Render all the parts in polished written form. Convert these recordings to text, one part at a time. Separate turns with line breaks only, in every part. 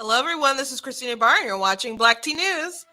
Hello, everyone. This is Christina Barr, and you're watching Black Tea News.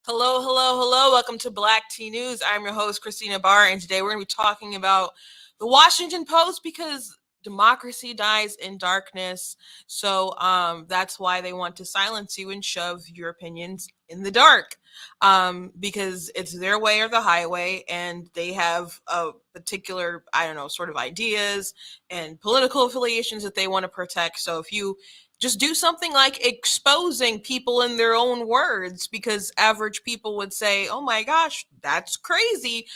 Hello. Welcome to Black Tea News. I'm your host, Christina Barr, and today we're going to be talking about the Washington Post because democracy dies in darkness. So that's why they want to silence you and shove your opinions in the dark because it's their way or the highway, and they have a particular, sort of ideas and political affiliations that they want to protect. So if you just do something like exposing people in their own words, because average people would say, oh my gosh, that's crazy.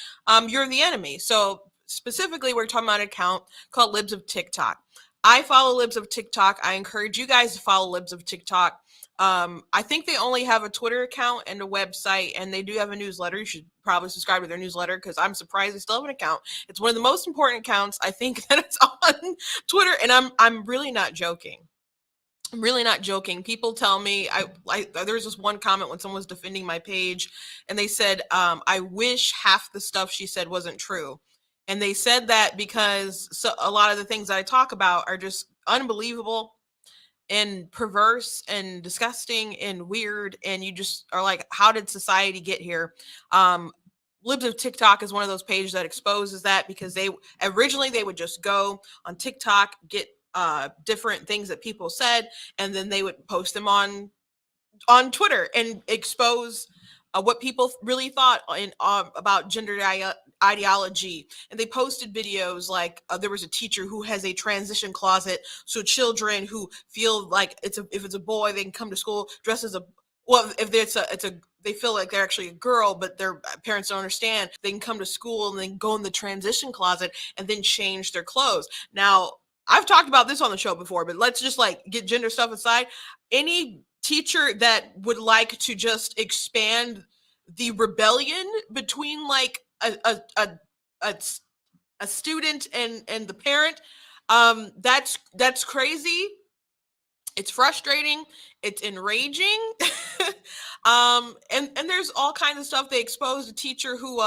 You're the enemy. So specifically, we're talking about an account called Libs of TikTok. I follow Libs of TikTok. I encourage you guys to follow Libs of TikTok. I think they only have a Twitter account and a website, and they do have a newsletter. You should probably subscribe to their newsletter because I'm surprised they still have an account. It's one of the most important accounts, I think, that it's on Twitter, and I'm really not joking. I'm really not joking. People tell me, there was this one comment when someone was defending my page, and they said, I wish half the stuff she said wasn't true. And they said that because a lot of the things that I talk about are just unbelievable and perverse and disgusting and weird. And you just are like, how did society get here? Libs of TikTok is one of those pages that exposes that, because they would just go on TikTok, get different things that people said, and then they would post them on Twitter and expose what people really thought about gender ideology. And they posted videos like there was a teacher who has a transition closet, so children who feel like if it's a boy, they can come to school dressed as if they feel like they're actually a girl, but their parents don't understand, they can come to school and then go in the transition closet and then change their clothes. Now, I've talked about this on the show before, but let's just get gender stuff aside. Any teacher that would like to just expand the rebellion between a student and the parent, that's crazy. It's frustrating. It's enraging. And there's all kinds of stuff. They exposed a teacher who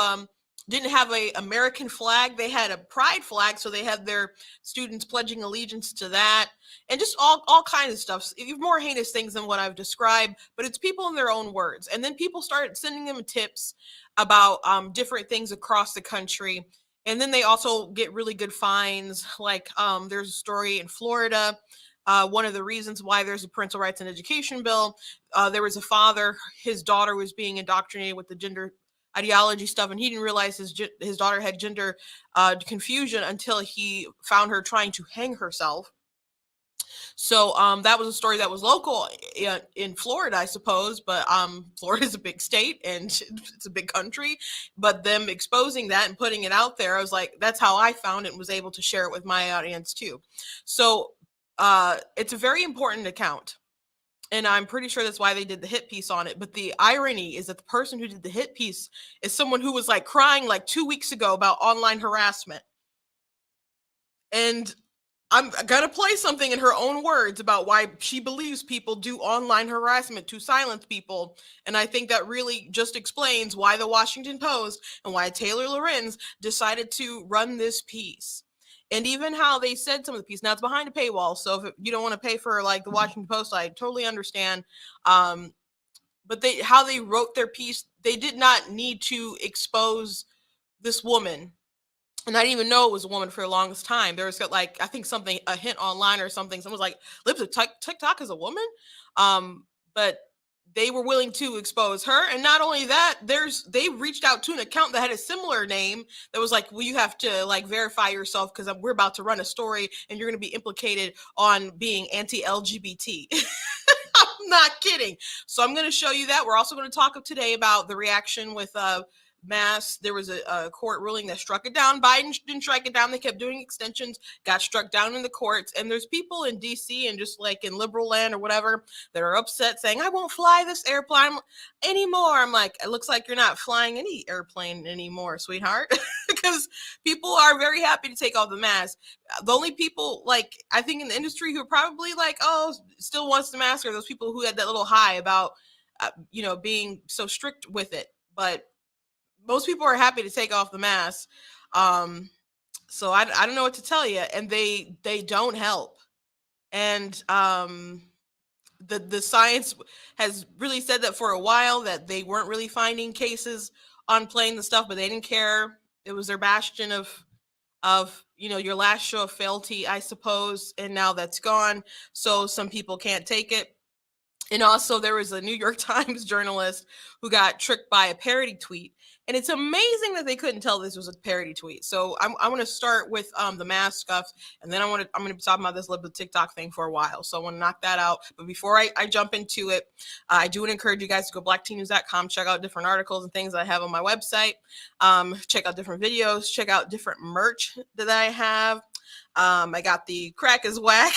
didn't have a American flag. They had a pride flag, so they had their students pledging allegiance to that, and just all kinds of stuff. Even more heinous things than what I've described, but it's people in their own words. And then people started sending them tips about different things across the country. And then they also get really good fines. There's a story in Florida. One of the reasons why there's a parental rights and education bill, there was a father, his daughter was being indoctrinated with the gender ideology stuff, and he didn't realize his daughter had gender confusion until he found her trying to hang herself. So that was a story that was local in Florida, I suppose, but Florida is a big state and it's a big country. But them exposing that and putting it out there, I was like, that's how I found it and was able to share it with my audience too. So it's a very important account. And I'm pretty sure that's why they did the hit piece on it. But the irony is that the person who did the hit piece is someone who was crying 2 weeks ago about online harassment. And I'm going to play something in her own words about why she believes people do online harassment to silence people. And I think that really just explains why the Washington Post and why Taylor Lorenz decided to run this piece. And even how they said some of the piece. Now, it's behind a paywall, so if you don't want to pay for the Washington Post, I totally understand. But how they wrote their piece, they did not need to expose this woman. And I didn't even know it was a woman for the longest time. There was I think a hint online or something. Someone was like, Libs of TikTok is a woman? But they were willing to expose her. And not only that, they reached out to an account that had a similar name that was like, well, you have to verify yourself because we're about to run a story and you're going to be implicated on being anti-LGBT. I'm not kidding. So I'm going to show you that. We're also going to talk today about the reaction with masks. There was a court ruling that struck it down. Biden didn't strike it down. They kept doing extensions, got struck down in the courts. And there's people in DC and just like in liberal land or whatever that are upset saying, I won't fly this airplane anymore. I'm like, it looks like you're not flying any airplane anymore, sweetheart. Because people are very happy to take off the mask. The only people, like, I think in the industry who are probably like, oh, still wants the mask are those people who had that little high about, being so strict with it. But most people are happy to take off the mask. So I don't know what to tell you. And they don't help. And the science has really said that for a while, that they weren't really finding cases on planes and stuff, but they didn't care. It was their bastion of your last show of fealty, I suppose, and now that's gone. So some people can't take it. And also, there was a New York Times journalist who got tricked by a parody tweet. And it's amazing that they couldn't tell this was a parody tweet. So I want to start with the mask stuff, and then I'm going to be talking about this little TikTok thing for a while. So I want to knock that out. But before I jump into it, I do want to encourage you guys to go blacktnews.com, check out different articles and things I have on my website. Check out different videos, check out different merch that I have. I got the Crack is Whack.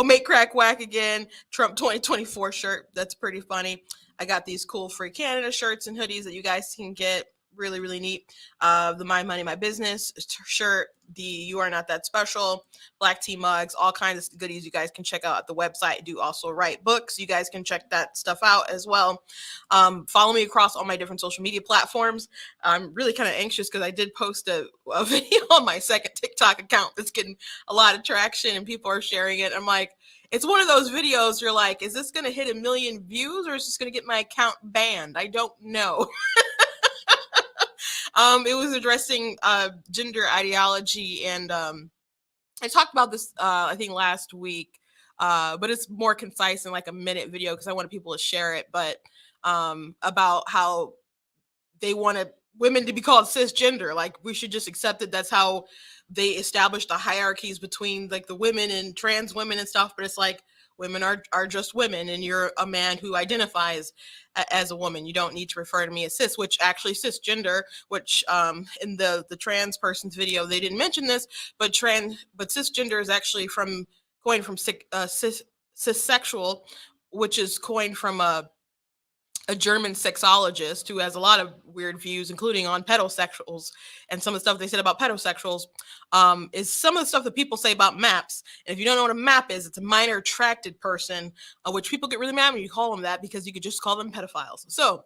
Make crack whack again, Trump 2024 shirt. That's pretty funny. I got these cool Free Canada shirts and hoodies that you guys can get. Really, really neat. The My Money, My Business shirt, the You Are Not That Special, Black Tea mugs, all kinds of goodies you guys can check out at the website. I do also write books. You guys can check that stuff out as well. Follow me across all my different social media platforms. I'm really kind of anxious because I did post a video on my second TikTok account that's getting a lot of traction and people are sharing it. I'm like, it's one of those videos you're like, is this going to hit 1 million views or is this going to get my account banned? I don't know. It was addressing gender ideology, and I talked about this I think last week, but it's more concise in like a minute video because I wanted people to share it. But about how they wanted women to be called cisgender, like we should just accept it. That's how they established the hierarchies between like the women and trans women and stuff. But it's like, women are just women, and you're a man who identifies as a woman. You don't need to refer to me as cis, which actually cisgender, which in the trans person's video, they didn't mention this, but cisgender is actually coined from cissexual, which is coined from a German sexologist who has a lot of weird views, including on pedosexuals, and some of the stuff they said about pedosexuals is some of the stuff that people say about MAPs. And if you don't know what a MAP is, it's a minor attracted person, which people get really mad when you call them that because you could just call them pedophiles. So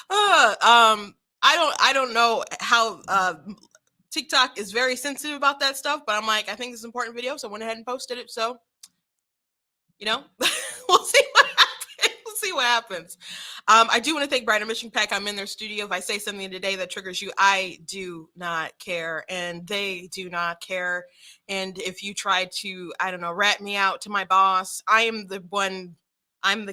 I don't know how TikTok is very sensitive about that stuff, but I'm like, I think it's an important video, so I went ahead and posted it. So, we'll see what happens. I do want to thank Brighter Mission Pack. I'm in their studio. If I say something today that triggers you, I do not care, and they do not care. And if you try to, I don't know, rat me out to my boss, I'm the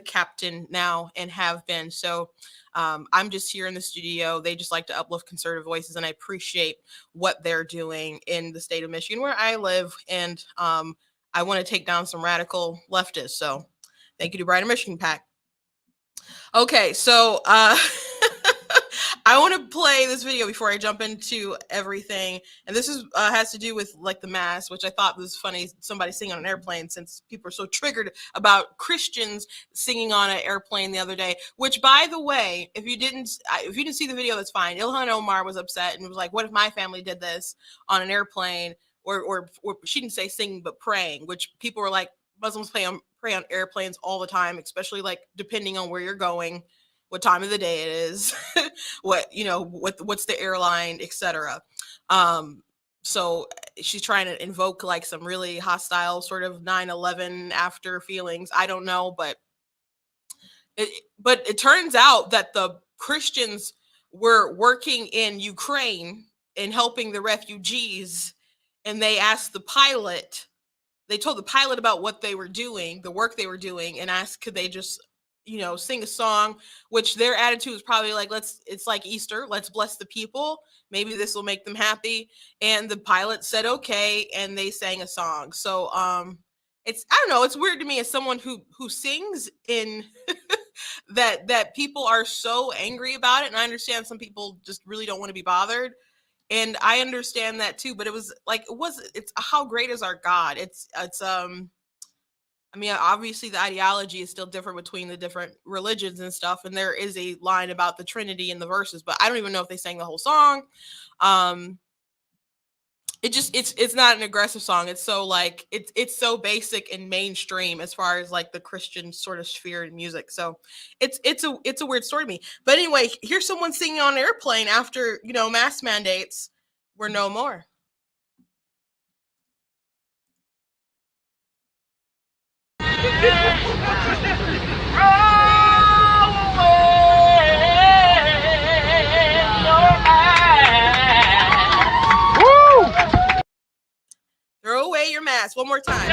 captain now and have been. So I'm just here in the studio. They just like to uplift conservative voices, and I appreciate what they're doing in the state of Michigan where I live. And I want to take down some radical leftists. So thank you to Brighter Michigan Pack. Okay, so I want to play this video before I jump into everything, and this is has to do with like the mass, which I thought was funny. Somebody singing on an airplane, since people are so triggered about Christians singing on an airplane the other day. Which, by the way, if you didn't see the video, that's fine. Ilhan Omar was upset and was like, "What if my family did this on an airplane?" Or she didn't say singing, but praying, which people were like, Muslims pray on airplanes all the time, especially like depending on where you're going, what time of the day it is, what's the airline, etc. So she's trying to invoke like some really hostile sort of 9/11 after feelings. I don't know, but it turns out that the Christians were working in Ukraine and helping the refugees, and they told the pilot about what they were doing, the work they were doing, and asked could they just, sing a song, which their attitude was probably like, it's like Easter, let's bless the people. Maybe this will make them happy. And the pilot said, okay. And they sang a song. So it's, I don't know, it's weird to me as someone who sings in that people are so angry about it, and I understand some people just really don't want to be bothered, and I understand that too. But it was like, it's how great is our God? It's I mean, obviously the ideology is still different between the different religions and stuff, and there is a line about the Trinity in the verses, but I don't even know if they sang the whole song. Um, it's not an aggressive song. It's so like it's so basic and mainstream as far as like the Christian sort of sphere in music. So it's a weird story to me. But anyway, here's someone singing on an airplane after, mask mandates were no more. Throw away your mask one more time.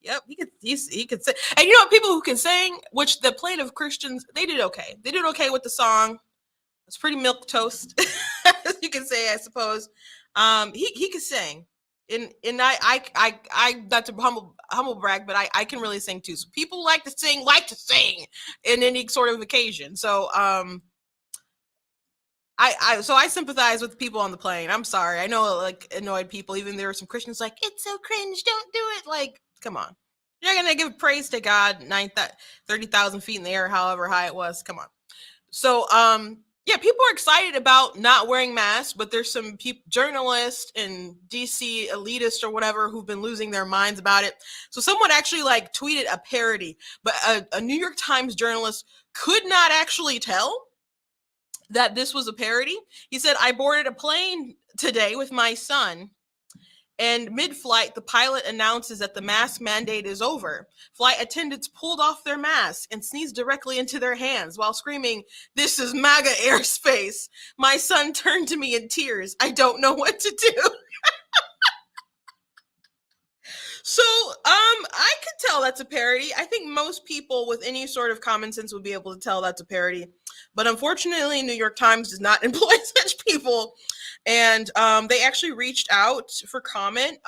Yep, he could sing. And you know what, people who can sing, which the Plaintive Christians, they did okay. They did okay with the song. It's pretty milk toast, as you can say, I suppose. He could sing. And I not to humble brag, but I can really sing too. So people like to sing in any sort of occasion. So I sympathize with people on the plane. I'm sorry. I know, like, annoyed people. Even there were some Christians like, it's so cringe, don't do it. Like, come on. You're not gonna give praise to God 30,000 feet in the air, however high it was. Come on. So yeah, people are excited about not wearing masks, but there's some journalists and DC elitists or whatever who've been losing their minds about it. So someone actually like tweeted a parody, but a New York Times journalist could not actually tell that this was a parody. He said, I boarded a plane today with my son, and mid-flight, the pilot announces that the mask mandate is over. Flight attendants pulled off their masks and sneezed directly into their hands while screaming, "This is MAGA airspace." My son turned to me in tears. I don't know what to do. So, I could tell that's a parody. I think most people with any sort of common sense would be able to tell that's a parody. But unfortunately, New York Times does not employ such people. And they actually reached out for comment,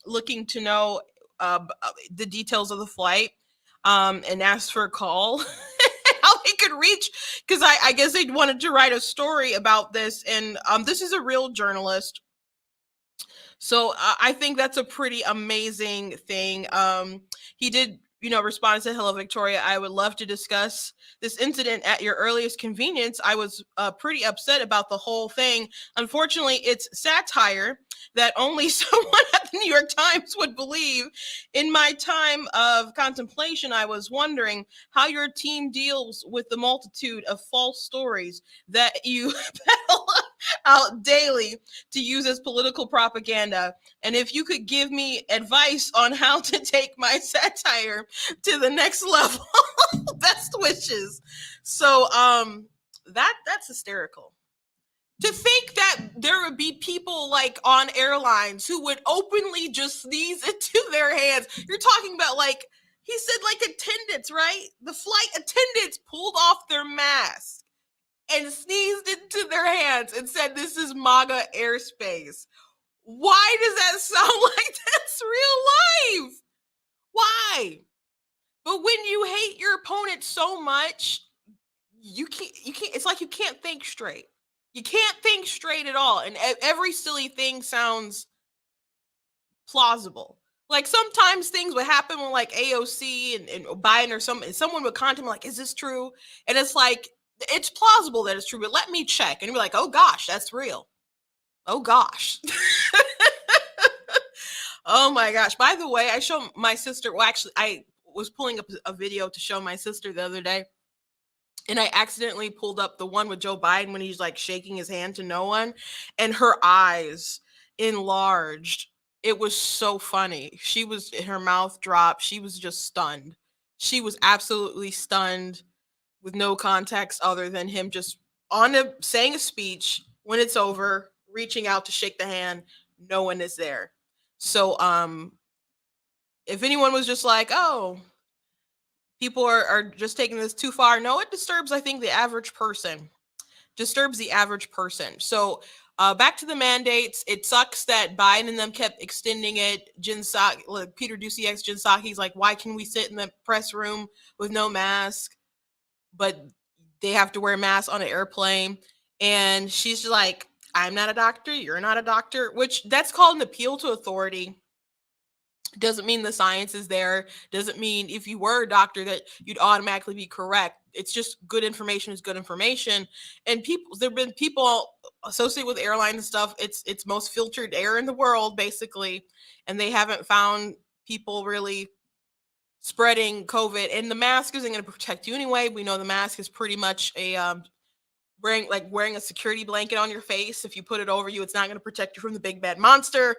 looking to know the details of the flight, and asked for a call. How they could reach, because I guess they wanted to write a story about this. And this is a real journalist. So I think that's a pretty amazing thing. He did, respond and say, "Hello, Victoria. I would love to discuss this incident at your earliest convenience. I was pretty upset about the whole thing. Unfortunately, it's satire that only someone at the New York Times would believe. In my time of contemplation, I was wondering how your team deals with the multitude of false stories that you peddle out daily to use as political propaganda. And if you could give me advice on how to take my satire to the next level, best wishes." So that's hysterical. To think that there would be people like on airlines who would openly just sneeze into their hands. You're talking about, like, he said, like, attendants, right? The flight attendants pulled off their mask and sneezed into their hands and said, "This is MAGA airspace." Why does that sound like that's real life? Why? But when you hate your opponent so much, you can't, it's like you can't think straight. You can't think straight at all. And every silly thing sounds plausible. Like, sometimes things would happen when, like, AOC and Biden or someone would contact me like, "Is this true?" And it's like, it's plausible that it's true, but let me check. And be like, "Oh gosh, that's real. Oh gosh." Oh my gosh. By the way, I showed my sister, well, actually, I was pulling up a video to show my sister the other day, and I accidentally pulled up the one with Joe Biden when he's like shaking his hand to no one, and her eyes enlarged. It was so funny. Her mouth dropped. She was just stunned. She was absolutely stunned, with no context other than him just saying a speech. When it's over, reaching out to shake the hand, no one is there. So if anyone was just like, "Oh, people are just taking this too far. No, it disturbs, I think, the average person. Disturbs the average person. So back to the mandates. It sucks that Biden and them kept extending it. Peter Doocy, Jen Psaki's like, why can we sit in the press room with no mask, but they have to wear masks on an airplane? And she's like, I'm not a doctor, you're not a doctor, which that's called an appeal to authority. Doesn't mean the science is there. Doesn't mean if you were a doctor that you'd automatically be correct. It's just good information is good information. And people, there've been people associated with airline and stuff. It's most filtered air in the world, basically, and they haven't found people really spreading COVID. And the mask isn't going to protect you anyway. We know the mask is pretty much a wearing a security blanket on your face. If you put it over you, it's not going to protect you from the big bad monster.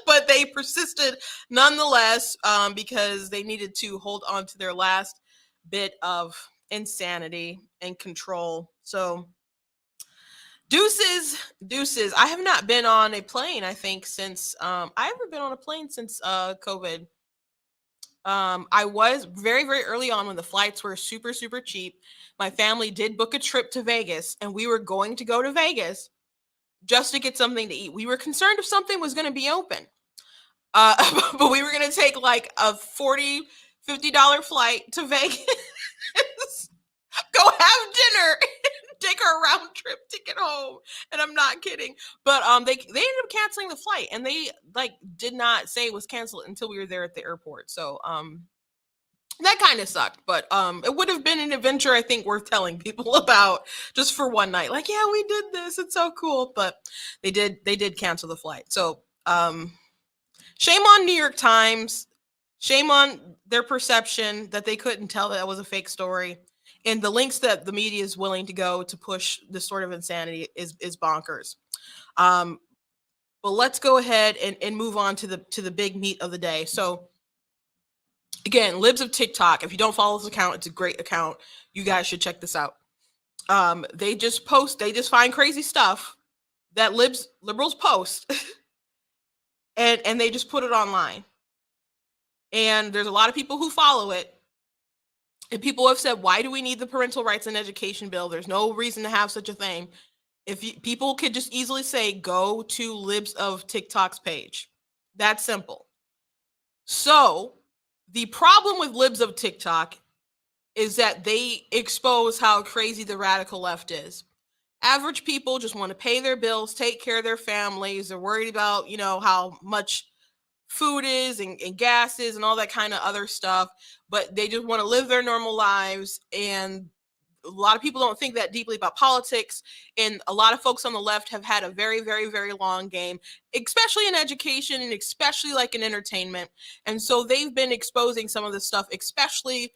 But they persisted nonetheless, because they needed to hold on to their last bit of insanity and control. So deuces. I have not been on a plane, I think, since I haven't been on a plane since COVID. I was very, very early on when the flights were super, super cheap. My family did book a trip to Vegas, and we were going to go to Vegas just to get something to eat. We were concerned if something was going to be open. But we were going to take like a $40, $50 flight to Vegas, go have dinner, take our round trip ticket home. And I'm not kidding. But they ended up canceling the flight, and they like did not say it was canceled until we were there at the airport. So that kind of sucked, but it would have been an adventure, I think, worth telling people about just for one night. Like, yeah, we did this. It's so cool. But they did cancel the flight. So shame on New York Times. Shame on their perception that they couldn't tell that was a fake story. And the links that the media is willing to go to push this sort of insanity is bonkers. But let's go ahead and move on to the big meat of the day. So again, Libs of TikTok. If you don't follow this account, it's a great account. You guys should check this out. They just find crazy stuff that liberals post and they just put it online. And there's a lot of people who follow it. And people have said, why do we need the parental rights and education bill? There's no reason to have such a thing. People could just easily say, go to Libs of TikTok's page. That's simple. So the problem with Libs of TikTok is that they expose how crazy the radical left is. Average people just want to pay their bills, take care of their families. They're worried about, how much food is and gas is and all that kind of other stuff, but they just want to live their normal lives. And a lot of people don't think that deeply about politics. And a lot of folks on the left have had a very, very, very long game, especially in education and especially like in entertainment. And so they've been exposing some of this stuff, especially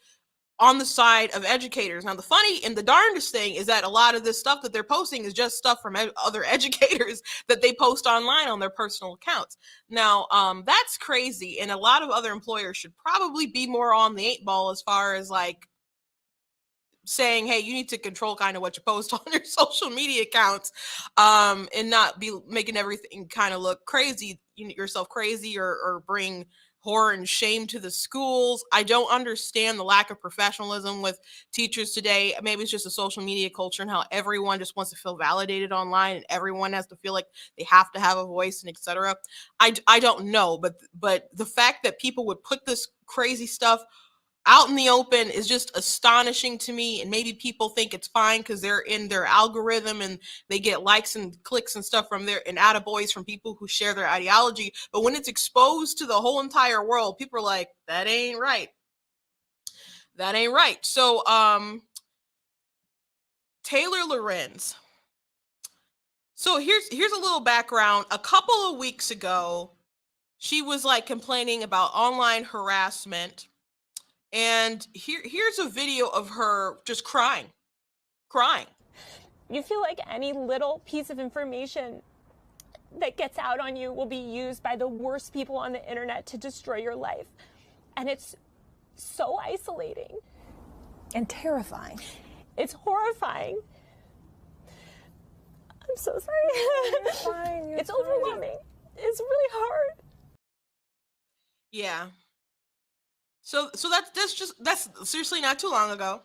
on the side of educators. Now, the funny and the darndest thing is that a lot of this stuff that they're posting is just stuff from other educators that they post online on their personal accounts. Now, that's crazy. And a lot of other employers should probably be more on the 8 ball as far as like saying, hey, you need to control kind of what you post on your social media accounts, and not be making everything kind of look crazy, yourself crazy, or bring horror and shame to the schools. I don't understand the lack of professionalism with teachers today. Maybe it's just a social media culture and how everyone just wants to feel validated online and everyone has to feel like they have to have a voice and etc. I don't know, but the fact that people would put this crazy stuff out in the open is just astonishing to me. And maybe people think it's fine because they're in their algorithm and they get likes and clicks and stuff from and attaboys from people who share their ideology. But when it's exposed to the whole entire world, people are like, that ain't right. That ain't right. So Taylor Lorenz. So here's a little background. A couple of weeks ago, she was like complaining about online harassment. And here's a video of her just crying.
You feel like any little piece of information that gets out on you will be used by the worst people on the internet to destroy your life. And it's so isolating.
And terrifying.
It's horrifying. I'm so sorry.
You're fine.
It's overwhelming. It's really hard.
Yeah. So that's seriously not too long ago.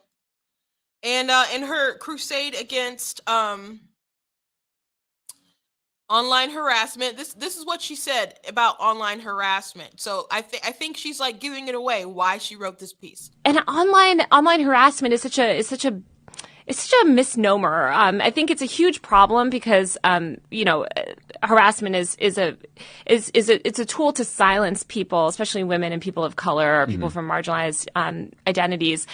And in her crusade against online harassment, this is what she said about online harassment. So I think she's like giving it away why she wrote this piece.
And online harassment is such a misnomer. I think it's a huge problem because, harassment is a tool to silence people, especially women and people of color or people from marginalized identities,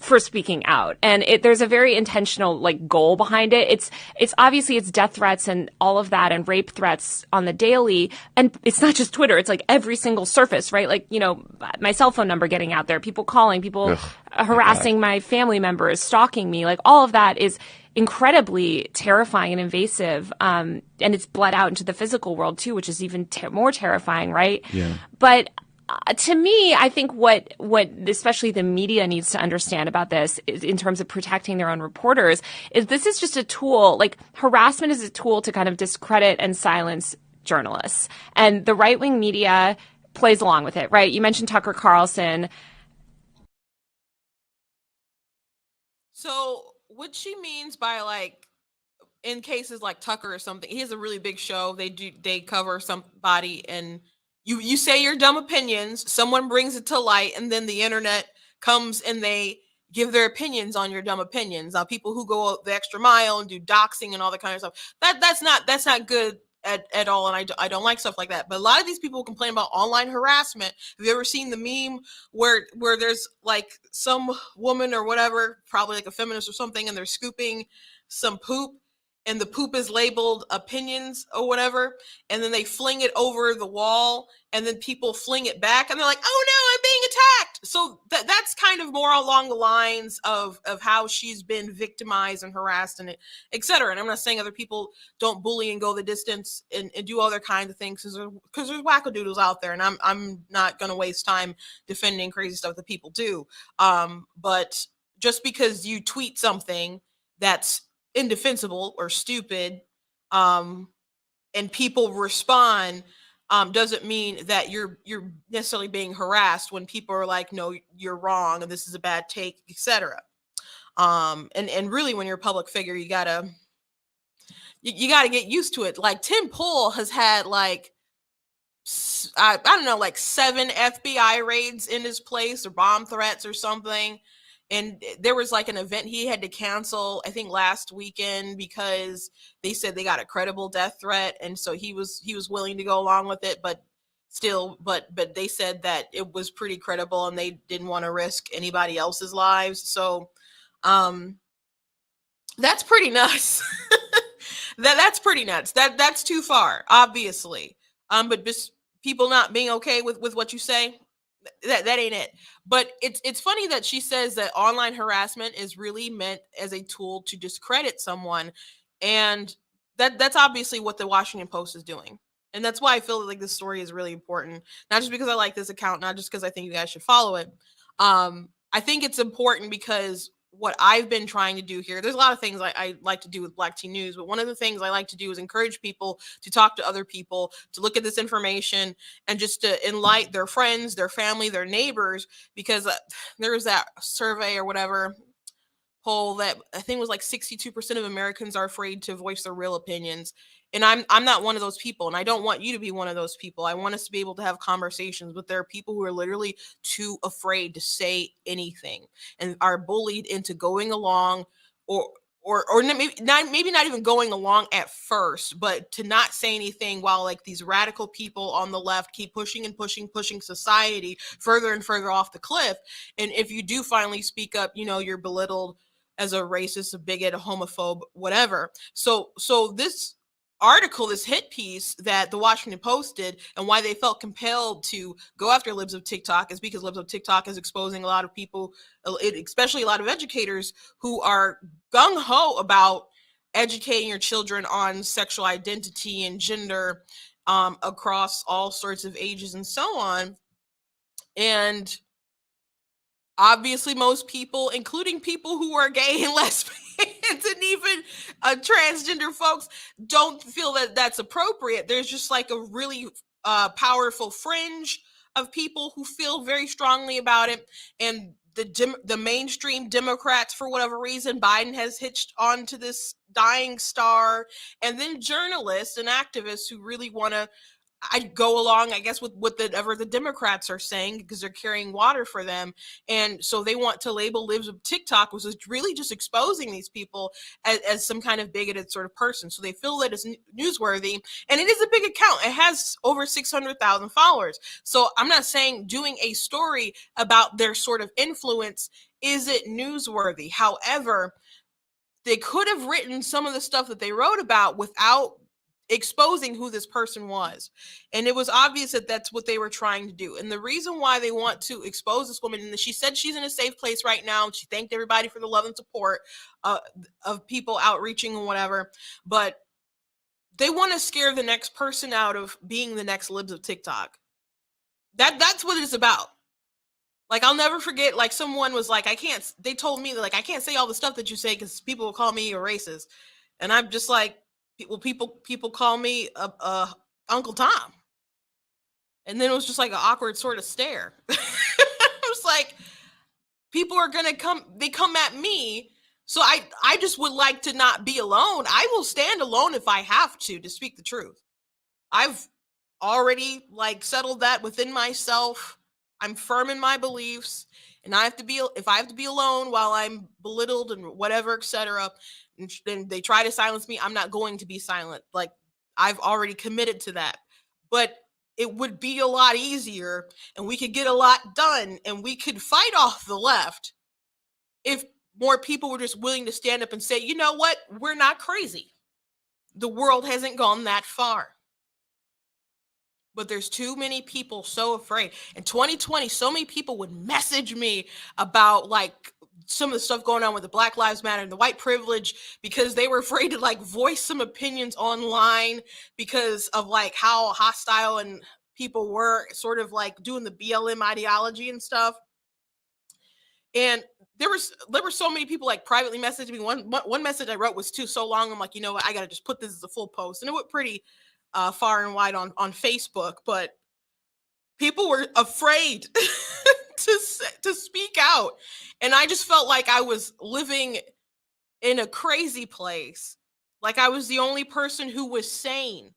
for speaking out. And there's a very intentional goal behind it. It's obviously it's death threats and all of that and rape threats on the daily. And it's not just Twitter. It's every single surface, right? My cell phone number getting out there, people calling, people harassing my family members, stalking me. All of that is incredibly terrifying and invasive. And it's bled out into the physical world too, which is even more terrifying, right?
Yeah.
But to me, I think what especially the media needs to understand about this is, in terms of protecting their own reporters, is this is just a tool. Harassment is a tool to kind of discredit and silence journalists. And the right-wing media plays along with it, right? You mentioned Tucker Carlson.
So what she means by in cases like Tucker or something, he has a really big show. They cover somebody and you say your dumb opinions, someone brings it to light, and then the internet comes and they give their opinions on your dumb opinions. Now, people who go the extra mile and do doxing and all that kind of stuff, that's not good at all, and I don't like stuff like that. But a lot of these people complain about online harassment. Have you ever seen the meme where there's some woman or whatever, probably a feminist or something, and they're scooping some poop, and the poop is labeled opinions or whatever, and then they fling it over the wall, and then people fling it back, and they're like, oh no, I'm being attacked. So that's kind of more along the lines of how she's been victimized and harassed and et cetera. And I'm not saying other people don't bully and go the distance and do other kinds of things, because there's wackadoodles out there, and I'm not going to waste time defending crazy stuff that people do. But just because you tweet something that's indefensible or stupid, and people respond, doesn't mean that you're necessarily being harassed when people are like, no, you're wrong, and this is a bad take, etc. And really, when you're a public figure, you gotta get used to it. Tim Pool has had I don't know, 7 FBI raids in his place, or bomb threats or something. And there was an event he had to cancel, I think last weekend, because they said they got a credible death threat. And so he was willing to go along with it, but they said that it was pretty credible and they didn't want to risk anybody else's lives. So, that's pretty nuts. That's pretty nuts. That's too far, obviously. But just people not being okay with what you say, that ain't it. But it's funny that she says that online harassment is really meant as a tool to discredit someone, and that's obviously what the Washington Post is doing. And that's why I feel this story is really important, not just because I like this account, not just because I think you guys should follow it. I think it's important because what I've been trying to do here, there's a lot of things I like to do with Black Teen News, but one of the things I like to do is encourage people to talk to other people, to look at this information, and just to enlighten their friends, their family, their neighbors, because there was that survey or whatever poll that I think was 62% of Americans are afraid to voice their real opinions. And I'm not one of those people, and I don't want you to be one of those people. I want us to be able to have conversations, but there are people who are literally too afraid to say anything and are bullied into going along, or maybe not even going along at first, but to not say anything while these radical people on the left keep pushing and pushing society further and further off the cliff. And if you do finally speak up, you're belittled as a racist, a bigot, a homophobe, whatever. So this article, this hit piece that the Washington Post did, and why they felt compelled to go after Libs of TikTok, is because Libs of TikTok is exposing a lot of people, especially a lot of educators, who are gung-ho about educating your children on sexual identity and gender, across all sorts of ages and so on. And obviously most people, including people who are gay and lesbian and even transgender folks, don't feel that that's appropriate. There's just a really powerful fringe of people who feel very strongly about it, and the mainstream Democrats, for whatever reason, Biden has hitched onto this dying star, and then journalists and activists who really want to go along, I guess, with whatever the Democrats are saying, because they're carrying water for them. And so they want to label Libs of TikTok, which is really just exposing these people as some kind of bigoted sort of person. So they feel that it's newsworthy. And it is a big account. It has over 600,000 followers. So I'm not saying doing a story about their sort of influence isn't newsworthy. However, they could have written some of the stuff that they wrote about without exposing who this person was. And it was obvious that that's what they were trying to do. And the reason why they want to expose this woman, and she said she's in a safe place right now, and she thanked everybody for the love and support of people outreaching and whatever, but they want to scare the next person out of being the next Libs of TikTok. That's what it's about. Like, I'll never forget, like, someone was like, they told me that, like, I can't say all the stuff that you say because people will call me a racist. And I'm just like, well, people call me Uncle Tom. And then it was just like an awkward sort of stare. It was like, people are gonna come at me. So I just would like to not be alone. I will stand alone if I have to speak the truth. I've already like settled that within myself. I'm firm in my beliefs, and if I have to be alone while I'm belittled and whatever, etc., and then they try to silence me, I'm not going to be silent. Like, I've already committed to that. But it would be a lot easier, and we could get a lot done, and we could fight off the left if more people were just willing to stand up and say, you know what, we're not crazy. The world hasn't gone that far. But there's too many people so afraid. In 2020, so many people would message me about like some of the stuff going on with the Black Lives Matter and the white privilege, because they were afraid to like voice some opinions online because of like how hostile and people were sort of like doing the BLM ideology and stuff. And there were so many people like privately messaging me. One message I wrote was so long. I'm like, you know what, I got to just put this as a full post. And it went pretty far and wide on Facebook, but people were afraid to speak out. And I just felt like I was living in a crazy place. Like I was the only person who was sane.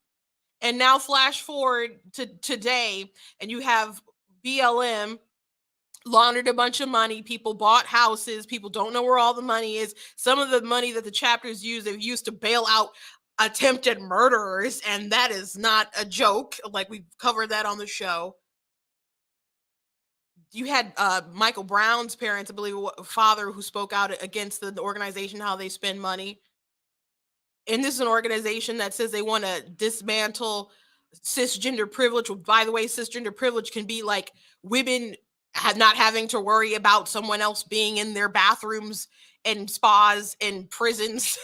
And now flash forward to today, and you have BLM laundered a bunch of money. People bought houses. People don't know where all the money is. Some of the money that the chapters use, they've used to bail out attempted murderers, and that is not a joke. Like, we've covered that on the show. You had Michael Brown's parents, I believe, father, who spoke out against the organization, how they spend money. And this is an organization that says they want to dismantle cisgender privilege. By the way, cisgender privilege can be like women not having to worry about someone else being in their bathrooms and spas and prisons.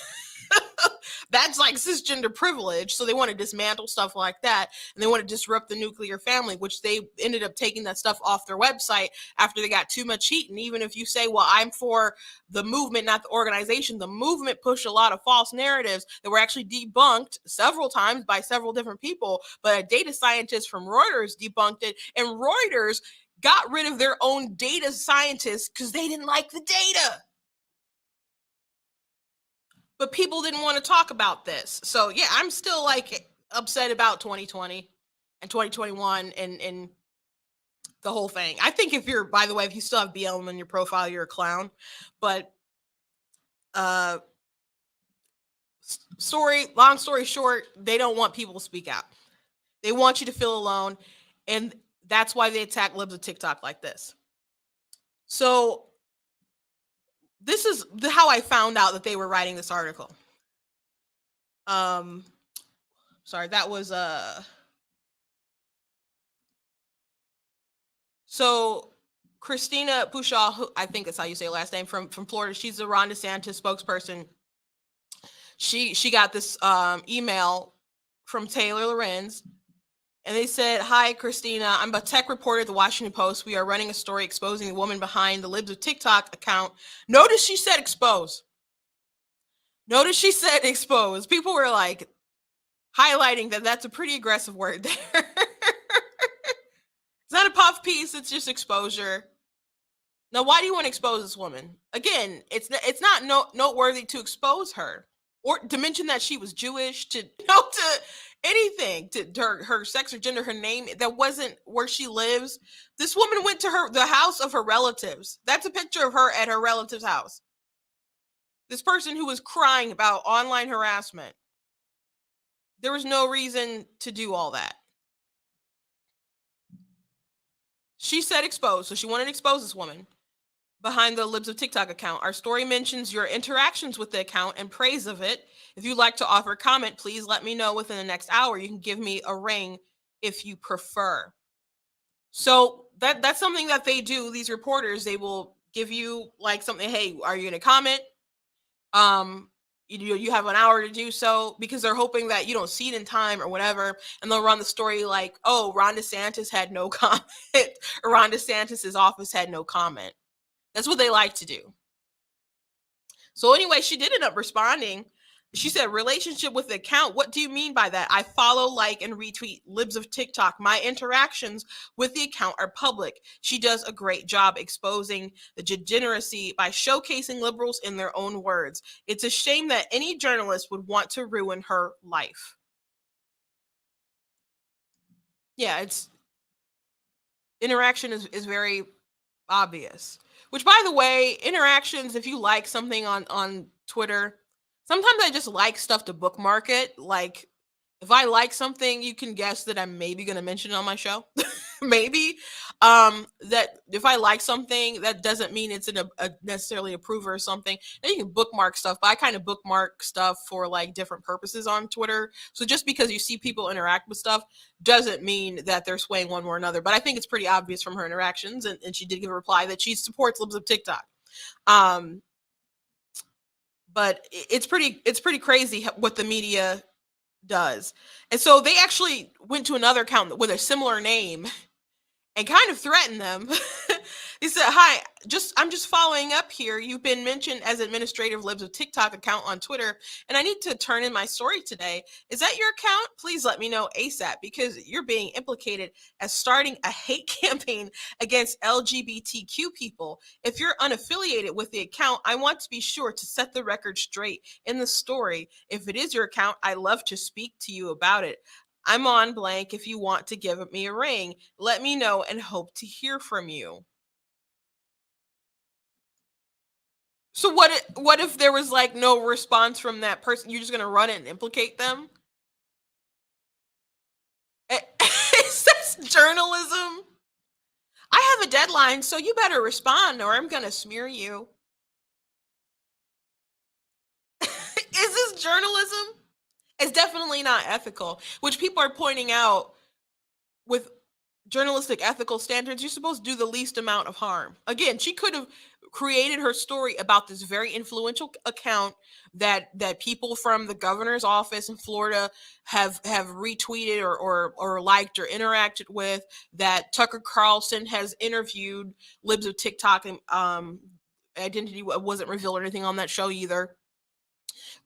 That's like cisgender privilege. So they want to dismantle stuff like that. And they want to disrupt the nuclear family, which they ended up taking that stuff off their website after they got too much heat. And even if you say, well, I'm for the movement, not the organization, the movement pushed a lot of false narratives that were actually debunked several times by several different people. But a data scientist from Reuters debunked it. And Reuters got rid of their own data scientists because they didn't like the data. But people didn't want to talk about this. So yeah, I'm still like upset about 2020 and 2021 and the whole thing. I think if you still have BLM in your profile, you're a clown. But long story short, they don't want people to speak out. They want you to feel alone. And that's why they attack libs of TikTok like this. So this is how I found out that they were writing this article. Sorry, that was so Christina Pushaw, who I think that's how you say her last name, from Florida. She's the Ron DeSantis spokesperson. She got this email from Taylor Lorenz. And they said, "Hi, Christina. I'm a tech reporter at the Washington Post. We are running a story exposing the woman behind the Libs of TikTok account." Notice she said expose. People were like highlighting that that's a pretty aggressive word there. It's not a piece, it's just exposure. Now, why do you want to expose this woman? Again, it's not noteworthy to expose her or to mention that she was Jewish, to to anything, to her sex or gender, her name. That wasn't where she lives. This woman went to the house of her relatives. That's a picture of her at her relative's house. This person who was crying about online harassment. There was no reason to do all that. She said expose, so she wanted to expose this woman behind the Libs of TikTok account. Our story mentions your interactions with the account and praise of it. If you'd like to offer a comment, please let me know within the next hour. You can give me a ring if you prefer. So that's something that they do. These reporters, they will give you like something. Hey, are you going to comment? You have an hour to do so, because they're hoping that you don't see it in time or whatever, and they'll run the story like, oh, Ron DeSantis had no comment, or Ron DeSantis's office had no comment. That's what they like to do. So anyway, she did end up responding. She said, relationship with the account. What do you mean by that? I follow, like, and retweet Libs of TikTok. My interactions with the account are public. She does a great job exposing the degeneracy by showcasing liberals in their own words. It's a shame that any journalist would want to ruin her life. Yeah, interaction is very obvious. Which, by the way, interactions, if you like something on Twitter, sometimes I just like stuff to bookmark it. Like, if I like something, you can guess that I'm maybe going to mention it on my show. Maybe. That if I like something, that doesn't mean it's necessarily approver or something. And you can bookmark stuff, but I kind of bookmark stuff for like different purposes on Twitter. So just because you see people interact with stuff doesn't mean that they're swaying one way or another. But I think it's pretty obvious from her interactions. And she did give a reply that she supports Libs of TikTok. But it's pretty crazy what the media does. And so they actually went to another account with a similar name and kind of threatened them. He said, hi, I'm just following up here. You've been mentioned as administrative Libs of TikTok account on Twitter, and I need to turn in my story today. Is that your account? Please let me know ASAP, because you're being implicated as starting a hate campaign against LGBTQ people. If you're unaffiliated with the account, I want to be sure to set the record straight in the story. If it is your account, I'd love to speak to you about it. I'm on blank if you want to give me a ring. Let me know and hope to hear from you. So what if there was like no response from that person? You're just going to run it and implicate them? Is this journalism? I have a deadline, so you better respond or I'm going to smear you. Is this journalism? It's definitely not ethical, which people are pointing out. With journalistic ethical standards, you're supposed to do the least amount of harm. Again, she could have created her story about this very influential account that people from the governor's office in Florida have retweeted or liked or interacted with, that Tucker Carlson has interviewed Libs of TikTok, and identity wasn't revealed or anything on that show either.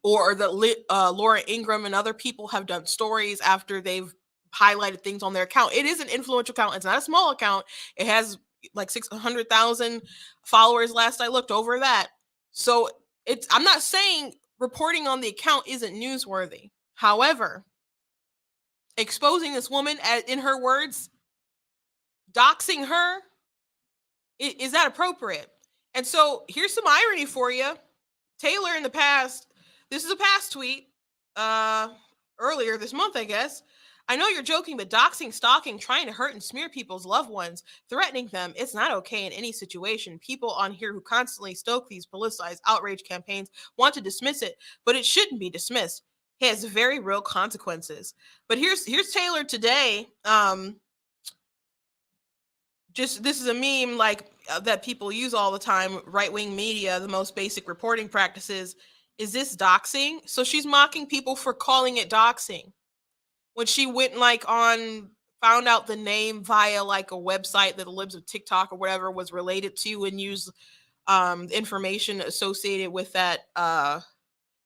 Or that Laura Ingraham and other people have done stories after they've highlighted things on their account. It is an influential account. It's not a small account. It has like 600,000 followers last I looked, over that. So I'm not saying reporting on the account isn't newsworthy. However, exposing this woman, in her words, doxing her, is that appropriate? And so here's some irony for you. Taylor in the past, this is a past tweet, earlier this month, I guess. I know you're joking, but doxing, stalking, trying to hurt and smear people's loved ones, threatening them, it's not okay in any situation. People on here who constantly stoke these politicized outrage campaigns want to dismiss it, but it shouldn't be dismissed. It has very real consequences. But here's Taylor today. Just, this is a meme like that people use all the time, right-wing media, the most basic reporting practices. Is this doxing? So she's mocking people for calling it doxing. When she went found out the name via like a website that the Libs of TikTok or whatever was related to, and used information associated with that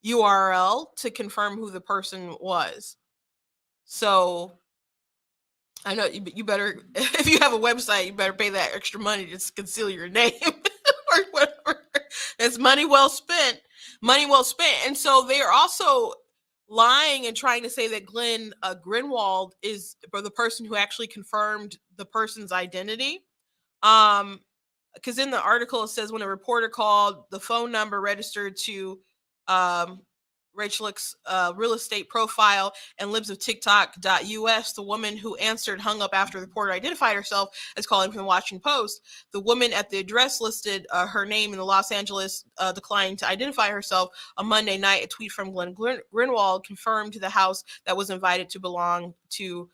URL to confirm who the person was. So I know you better, if if you have a website, you better pay that extra money to conceal your name or whatever. It's money well spent. Money well spent. And so they are also lying and trying to say that Glenn Greenwald is the person who actually confirmed the person's identity. Because in the article it says when a reporter called, the phone number registered to Rachel's real estate profile and libs of TikTok.us. The woman who answered hung up after the reporter identified herself as calling from the Washington Post. The woman at the address listed her name in the Los Angeles, declined to identify herself. On Monday night, a tweet from Glenn Greenwald confirmed the house that was invited to belong to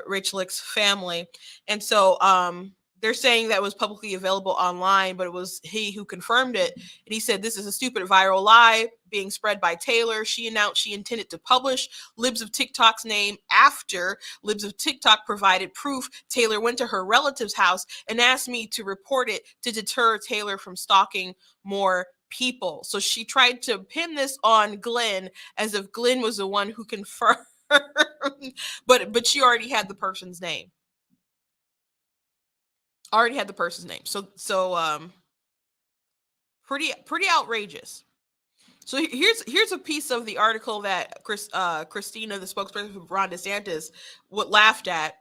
Rachel's family. And so they're saying that was publicly available online, but it was he who confirmed it. And he said, this is a stupid viral lie being spread by Taylor. She announced she intended to publish Libs of TikTok's name after Libs of TikTok provided proof Taylor went to her relative's house and asked me to report it to deter Taylor from stalking more people. So she tried to pin this on Glenn as if Glenn was the one who confirmed, but she already had the person's name. So pretty outrageous. So here's a piece of the article that Christina, the spokesperson for Ron DeSantis, laughed at.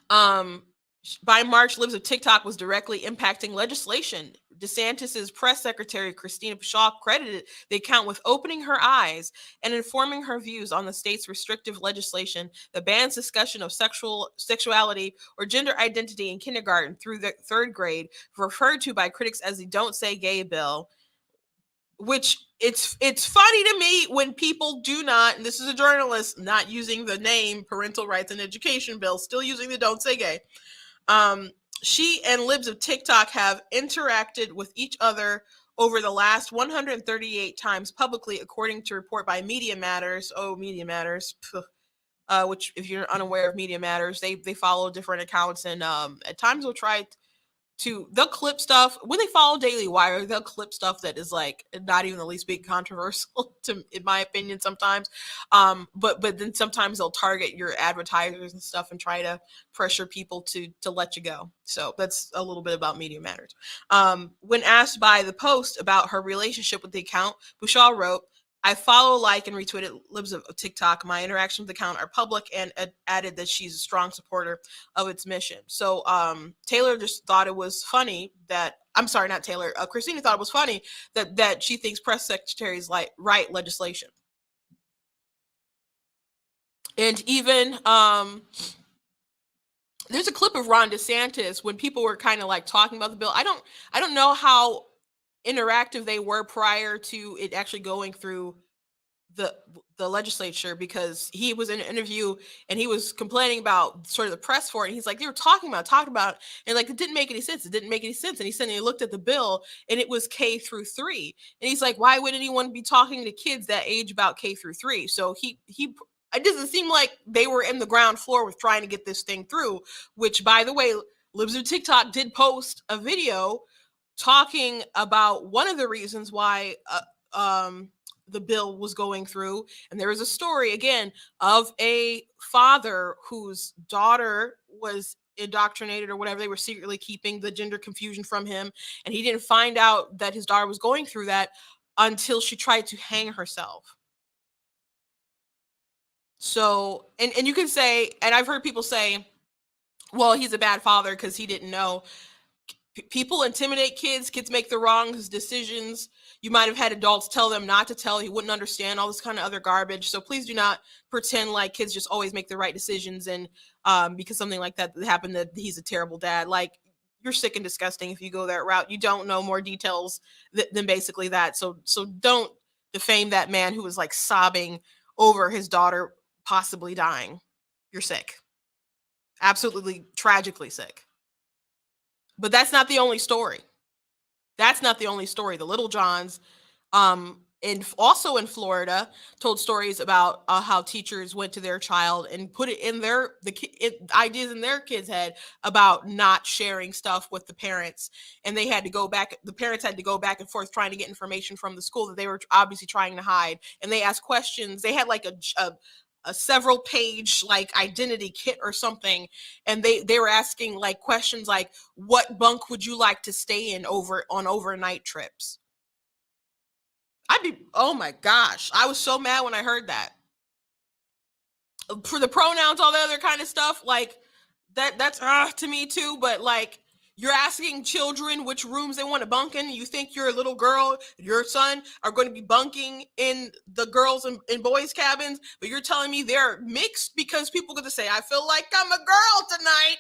By March, Libs of TikTok was directly impacting legislation. DeSantis's press secretary, Christina Pushaw, credited the account with opening her eyes and informing her views on the state's restrictive legislation that bans discussion of sexuality or gender identity in kindergarten through the third grade, referred to by critics as the Don't Say Gay bill. Which it's funny to me when people do not, and this is a journalist, not using the name Parental Rights and Education bill, still using the Don't Say Gay. She and Libs of TikTok have interacted with each other over the last 138 times publicly, according to a report by Media Matters. Oh, Media Matters. Which, if you're unaware of Media Matters, they follow different accounts, and at times they'll clip stuff. When they follow Daily Wire, they'll clip stuff that is like not even the least bit controversial in my opinion sometimes. But then sometimes they'll target your advertisers and stuff and try to pressure people to let you go. So that's a little bit about Media Matters. When asked by the Post about her relationship with the account, Bouchard wrote, I follow, like, and retweeted Libs of TikTok. My interactions with the account are public, and added that she's a strong supporter of its mission. So Taylor just thought it was funny that, I'm sorry, not Taylor, Christina thought it was funny that she thinks press secretaries write legislation. And even there's a clip of Ron DeSantis when people were kind of like talking about the bill. I don't know how interactive they were prior to it actually going through the legislature, because he was in an interview and he was complaining about sort of the press for it. And he's like, they were talking about it, and like, it didn't make any sense. And he said, and he looked at the bill and it was K through 3. And he's like, why would anyone be talking to kids that age about K through 3? So it doesn't seem like they were in the ground floor with trying to get this thing through, which, by the way, Libs of TikTok did post a video talking about one of the reasons why the bill was going through. And there was a story, again, of a father whose daughter was indoctrinated or whatever. They were secretly keeping the gender confusion from him. And he didn't find out that his daughter was going through that until she tried to hang herself. So, and you can say, and I've heard people say, well, he's a bad father because he didn't know. People intimidate kids. Kids make the wrong decisions. You might have had adults tell them not to tell. He wouldn't understand, all this kind of other garbage. So please do not pretend like kids just always make the right decisions. And because something like that happened, that he's a terrible dad. Like, you're sick and disgusting if you go that route. You don't know more details than basically that. So don't defame that man who was like sobbing over his daughter possibly dying. You're sick. Absolutely tragically sick. But that's not the only story. The Little Johns, and also in Florida, told stories about how teachers went to their child and put it in ideas in their kids' head about not sharing stuff with the parents, and they had to go back. The parents had to go back and forth trying to get information from the school that they were obviously trying to hide, and they asked questions. They had like a several page like identity kit or something, and they were asking like questions like, what bunk would you like to stay in on overnight trips? Oh my gosh, I was so mad when I heard that. For the pronouns, all the other kind of stuff, like that's to me too. But like, you're asking children which rooms they want to bunk in. You think your little girl, your son are going to be bunking in the girls and boys cabins, but you're telling me they're mixed because people get to say, I feel like I'm a girl tonight.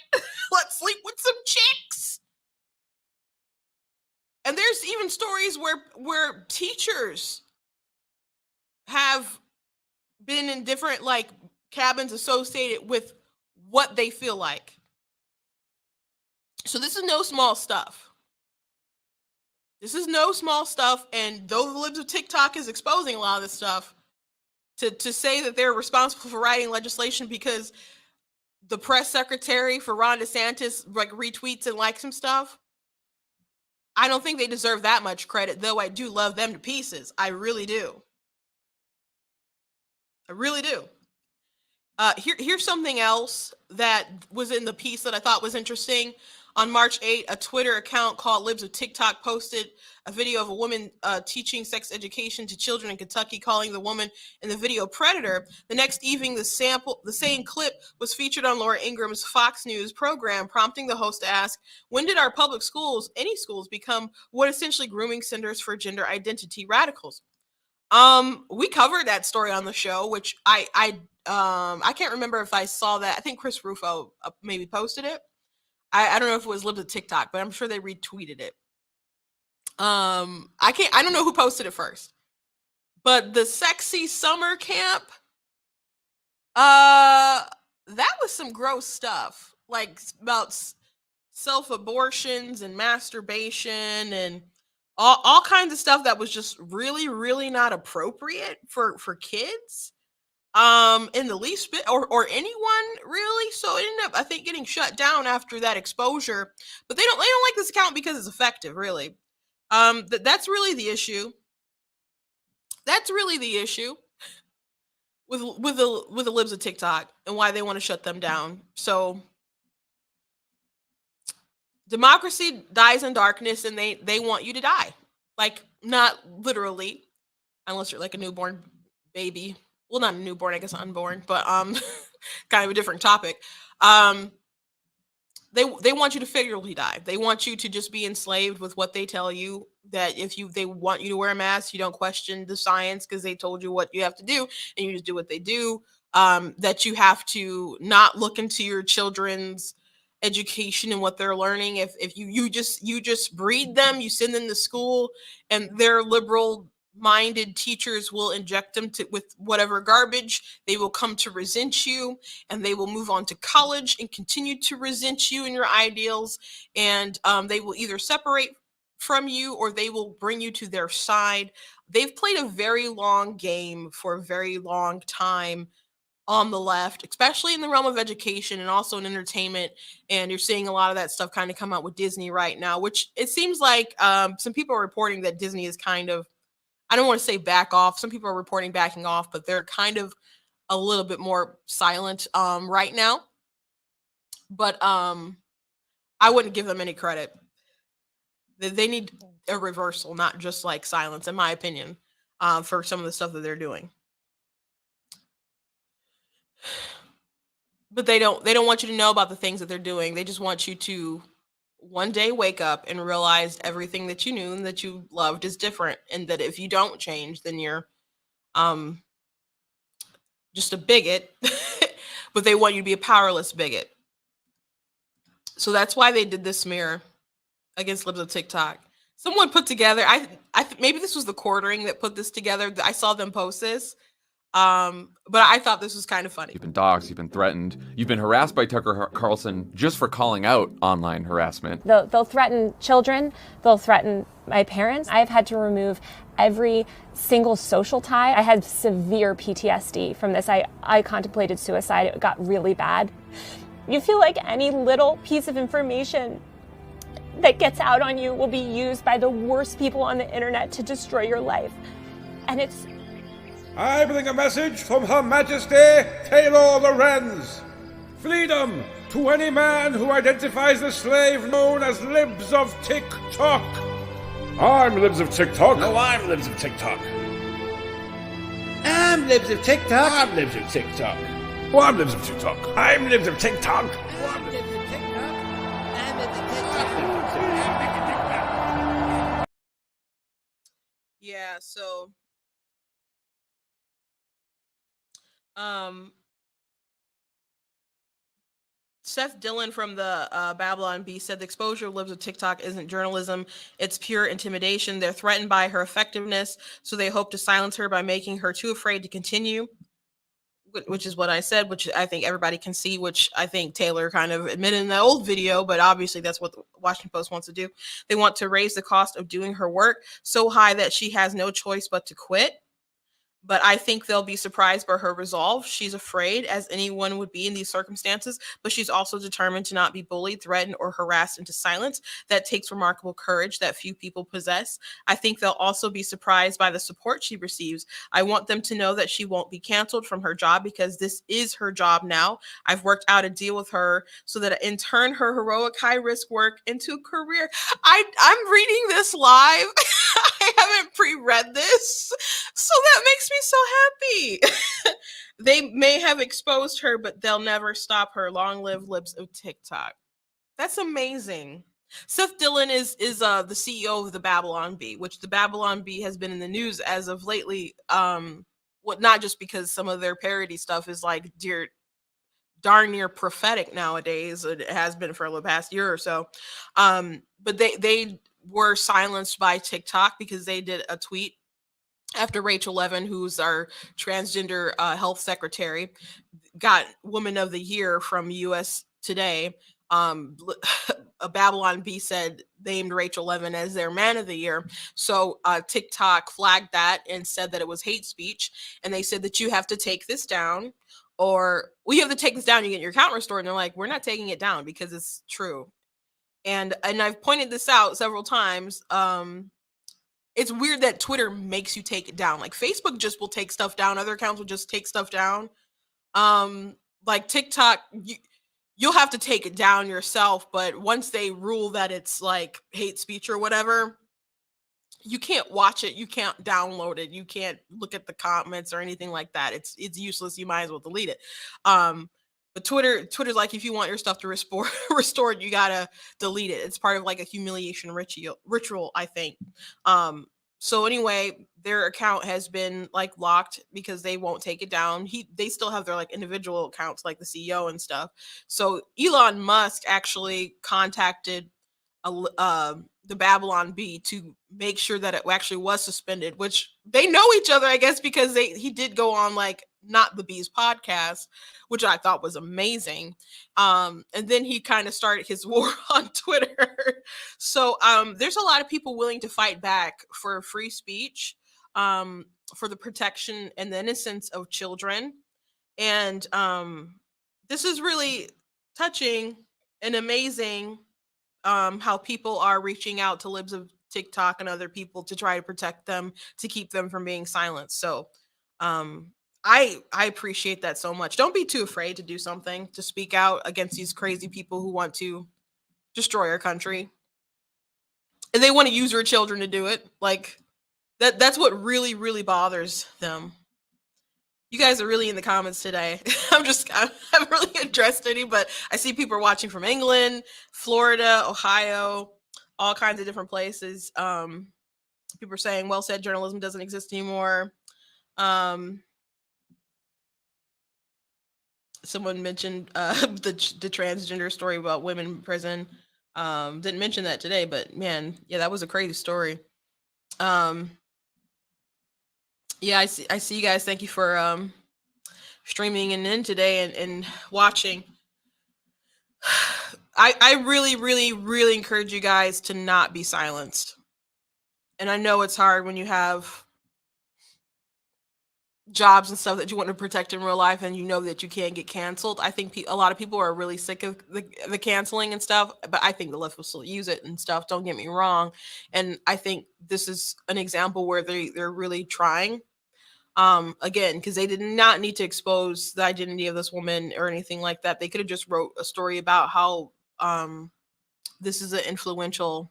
Let's sleep with some chicks. And there's even stories where teachers have been in different like cabins associated with what they feel like. So this is no small stuff. This is no small stuff. And though the libs of TikTok is exposing a lot of this stuff, to say that they're responsible for writing legislation because the press secretary for Ron DeSantis like retweets and likes some stuff, I don't think they deserve that much credit, though I do love them to pieces. I really do. I really do. Here's something else that was in the piece that I thought was interesting. On March 8, a Twitter account called Libs of TikTok posted a video of a woman teaching sex education to children in Kentucky, calling the woman in the video predator. The next evening, the same clip was featured on Laura Ingram's Fox News program, prompting the host to ask, when did our public schools, any schools, become what essentially grooming centers for gender identity radicals? We covered that story on the show, which I can't remember if I saw that. I think Chris Rufo maybe posted it. I don't know if it was Libs of TikTok, but I'm sure they retweeted it. I don't know who posted it first, but the sexy summer camp, that was some gross stuff, like about self-abortions and masturbation and all kinds of stuff that was just really, really not appropriate for kids. In the least bit, or anyone really. So it ended up, I think, getting shut down after that exposure. But they don't like this account because it's effective, really. That's really the issue. That's really the issue with the libs of TikTok and why they want to shut them down. So democracy dies in darkness, and they want you to die. Like, not literally, unless you're like a newborn baby. Well, not a newborn, I guess unborn, but kind of a different topic. They want you to figuratively die. They want you to just be enslaved with what they tell you, that they want you to wear a mask, you don't question the science because they told you what you have to do and you just do what they do. That you have to not look into your children's education and what they're learning. If you just breed them, you send them to school, and their liberal minded teachers will inject them with whatever garbage. They will come to resent you, and they will move on to college and continue to resent you and your ideals. And they will either separate from you or they will bring you to their side. They've played a very long game for a very long time on the left, especially in the realm of education and also in entertainment. And you're seeing a lot of that stuff kind of come out with Disney right now, which it seems like some people are reporting that Disney is kind of, I don't want to say back off. Some people are reporting backing off, but they're kind of a little bit more silent right now. But I wouldn't give them any credit. They need a reversal, not just like silence, in my opinion, for some of the stuff that they're doing. But they don't want you to know about the things that they're doing. They just want you to one day wake up and realize everything that you knew and that you loved is different, and that if you don't change, then you're just a bigot. But they want you to be a powerless bigot. So that's why they did this smear against libs of TikTok. Someone put together, maybe this was the Quartering that put this together. I saw them post this. But I thought this was kind of funny.
You've been doxxed, you've been threatened, you've been harassed by Tucker Carlson just for calling out online harassment.
They'll threaten children, they'll threaten my parents. I've had to remove every single social tie. I had severe PTSD from this. I contemplated suicide. It got really bad. You feel like any little piece of information that gets out on you will be used by the worst people on the internet to destroy your life. And it's
I bring a message from Her Majesty Taylor Lorenz. Freedom to any man who identifies the slave known as Libs of TikTok. I'm Libs of TikTok.
No, I'm Libs of TikTok.
I'm Libs of TikTok.
I'm Libs of TikTok.
Well, I'm Libs of TikTok.
I'm Libs of TikTok.
Yeah, so um Seth Dillon from the Babylon Bee said the exposure of Libs of TikTok isn't journalism, it's pure intimidation. They're threatened by her effectiveness, so they hope to silence her by making her too afraid to continue, which is what I said, which I think everybody can see, which I think Taylor kind of admitted in the old video, but obviously that's what the Washington Post wants to do. They want to raise the cost of doing her work so high that she has no choice but to quit. But I think they'll be surprised by her resolve. She's afraid, as anyone would be in these circumstances, but she's also determined to not be bullied, threatened, or harassed into silence. That takes remarkable courage that few people possess. I think they'll also be surprised by the support she receives. I want them to know that she won't be canceled from her job because this is her job now. I've worked out a deal with her so that in turn her heroic high-risk work into a career. I'm reading this live. I haven't pre-read this, so that makes me so happy. They may have exposed her, but they'll never stop her. Long live Libs of TikTok. That's amazing. Seth Dillon is the CEO of the Babylon Bee, which the Babylon Bee has been in the news as of lately. Not just because some of their parody stuff is like darn near prophetic nowadays. It has been for the past year or so. But they were silenced by TikTok because they did a tweet after Rachel Levin, who's our transgender health secretary, got Woman of the Year from US Today. A Babylon Bee said named Rachel Levin as their Man of the Year. So TikTok flagged that and said that it was hate speech. And they said that you have to take this down, or you have to take this down, you get your account restored. And they're like, we're not taking it down because it's true. And I've pointed this out several times. It's weird that Twitter makes you take it down. Like Facebook just will take stuff down. Other accounts will just take stuff down. Like TikTok, you'll have to take it down yourself. But once they rule that it's like hate speech or whatever, you can't watch it. You can't download it. You can't look at the comments or anything like that. It's useless. You might as well delete it. But Twitter's like, if you want your stuff to restored, you gotta delete it. It's part of like a humiliation ritual, I think. So anyway, their account has been like locked because they won't take it down. They still have their like individual accounts, like the CEO and stuff. So Elon Musk actually contacted the Babylon Bee to make sure that it actually was suspended, which they know each other, I guess, because he did go on like Not the Bees podcast, which I thought was amazing. And then he kind of started his war on Twitter. So there's a lot of people willing to fight back for free speech, for the protection and the innocence of children. And this is really touching and amazing, how people are reaching out to Libs of TikTok and other people to try to protect them, to keep them from being silenced. So I appreciate that so much. Don't be too afraid to do something, to speak out against these crazy people who want to destroy our country. And they want to use your children to do it. Like that's what really, really bothers them. You guys are really in the comments today. I haven't really addressed any, but I see people are watching from England, Florida, Ohio, all kinds of different places. People are saying, well said, journalism doesn't exist anymore. Someone mentioned the transgender story about women in prison. Didn't mention that today, but man, yeah, that was a crazy story. Yeah, I see you guys. Thank you for streaming and in today and watching. I really, really, really encourage you guys to not be silenced. And I know it's hard when you have jobs and stuff that you want to protect in real life and you know that you can't get canceled. I think a lot of people are really sick of the canceling and stuff, but I think the left will still use it and stuff. Don't get me wrong. And I think this is an example where they're really trying. Again, because they did not need to expose the identity of this woman or anything like that. They could have just wrote a story about how this is an influential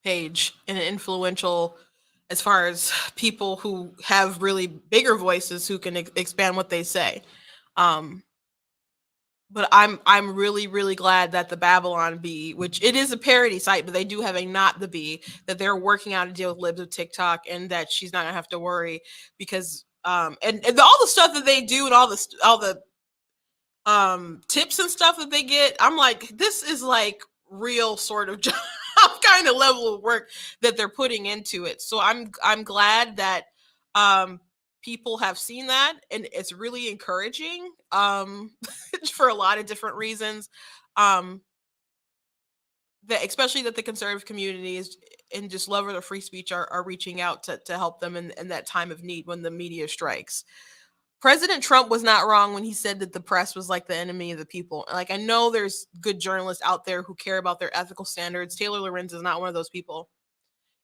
page and an influential as far as people who have really bigger voices who can expand what they say. But I'm really, really glad that the Babylon Bee, which it is a parody site, but they do have a Not the Bee, that they're working out a deal with Libs of TikTok, and that she's not gonna have to worry because and all the stuff that they do and all the tips and stuff that they get, I'm like, this is like real sort of job kind of level of work that they're putting into it. So I'm glad that people have seen that, and it's really encouraging for a lot of different reasons. That especially that the conservative communities and just lovers of free speech are reaching out to help them in that time of need when the media strikes. President Trump was not wrong when he said that the press was like the enemy of the people. Like, I know there's good journalists out there who care about their ethical standards. Taylor Lorenz is not one of those people.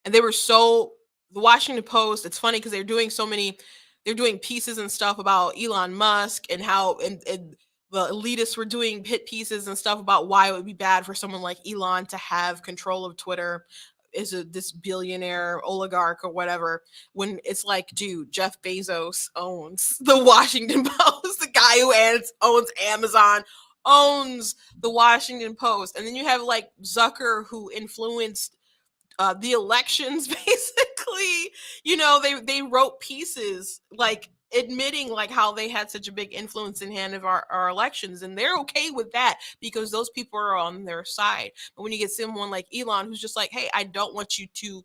And they were the Washington Post, it's funny because they're doing pieces and stuff about Elon Musk and how and the elitists were doing hit pieces and stuff about why it would be bad for someone like Elon to have control of Twitter, this billionaire oligarch or whatever, when it's like, dude, Jeff Bezos owns the Washington Post. The guy who owns Amazon owns the Washington Post. And then you have like Zucker, who influenced the elections, basically. They wrote pieces like admitting like how they had such a big influence in hand of our elections, and they're okay with that because those people are on their side. But when you get someone like Elon who's just like, hey, I don't want you to